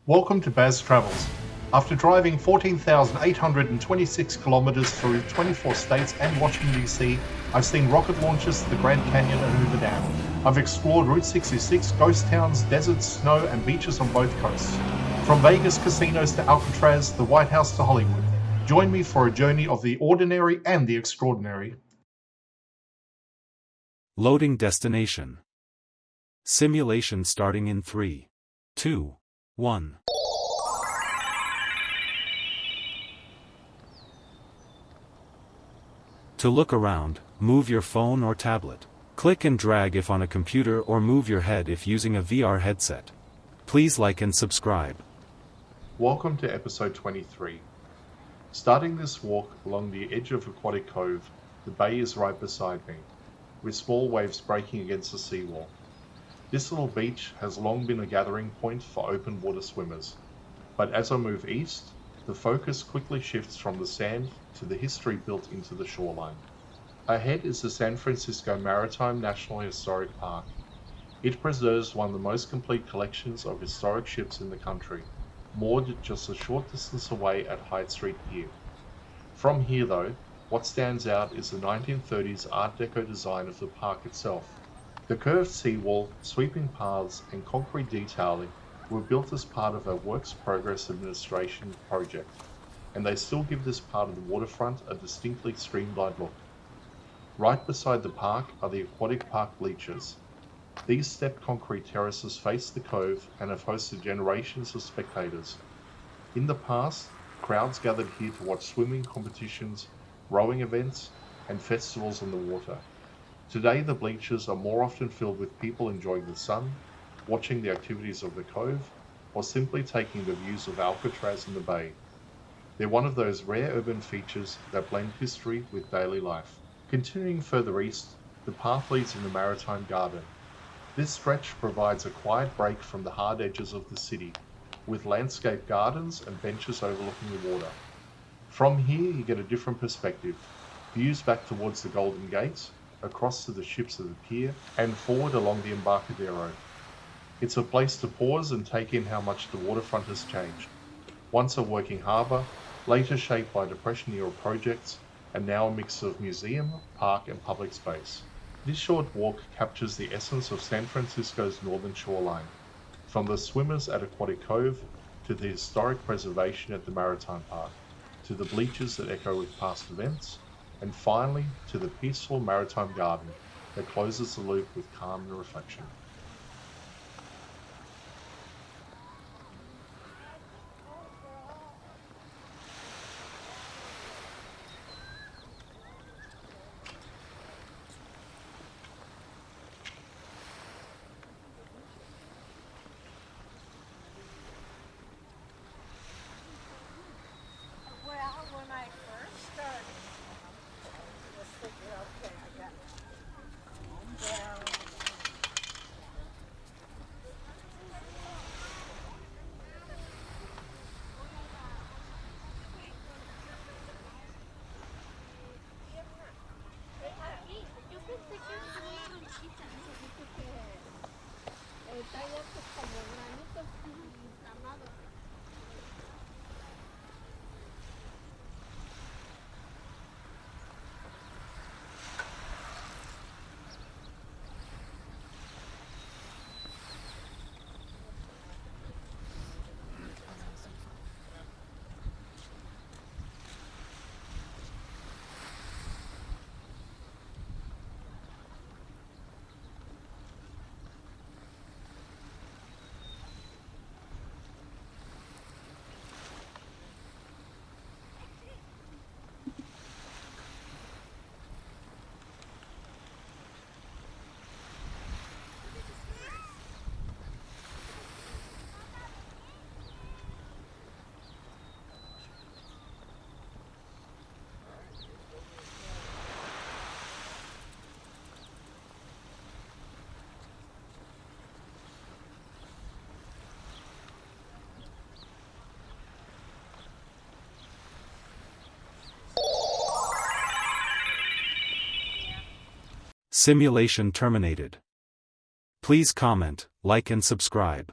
Welcome to Baz Travels. After driving 14,826 kilometers through 24 states and Washington, D.C., I've seen rocket launches to the Grand Canyon and Hoover Dam. I've explored Route 66, ghost towns, deserts, snow, and beaches on both coasts. From Vegas casinos to Alcatraz, the White House to Hollywood. Join me for a journey of the ordinary and the extraordinary. Loading destination. Simulation starting in 3, 2, 1. To look around, move your phone or tablet. Click and drag if on a computer or move your head if using a VR headset. Please like and subscribe. Welcome to episode 23. Starting this walk along the edge of Aquatic Cove, the bay is right beside me, with small waves breaking against the seawall. This little beach has long been a gathering point for open water swimmers, but as I move east, the focus quickly shifts from the sand to the history built into the shoreline. Ahead is the San Francisco Maritime National Historic Park. It preserves one of the most complete collections of historic ships in the country, moored just a short distance away at Hyde Street Pier. From here though, what stands out is the 1930s Art Deco design of the park itself. The curved seawall, sweeping paths, and concrete detailing were built as part of a Works Progress Administration project, and they still give this part of the waterfront a distinctly streamlined look. Right beside the park are the Aquatic Park bleachers. These stepped concrete terraces face the cove and have hosted generations of spectators. In the past, crowds gathered here to watch swimming competitions, rowing events, and festivals on the water. Today, the bleachers are more often filled with people enjoying the sun, watching the activities of the cove, or simply taking the views of Alcatraz and the bay. They're one of those rare urban features that blend history with daily life. Continuing further east, the path leads in the Maritime Garden. This stretch provides a quiet break from the hard edges of the city, with landscape gardens and benches overlooking the water. From here, you get a different perspective. Views back towards the Golden Gate, across to the ships at the pier, and forward along the Embarcadero. It's a place to pause and take in how much the waterfront has changed. Once a working harbour, later shaped by Depression-era projects, and now a mix of museum, park, and public space. This short walk captures the essence of San Francisco's northern shoreline, from the swimmers at Aquatic Cove, to the historic preservation at the Maritime Park, to the bleachers that echo with past events, and finally to the peaceful Maritime Garden that closes the loop with calm and reflection. When I first started, just thinking, okay, I got down. Simulation terminated. Please comment, like and subscribe.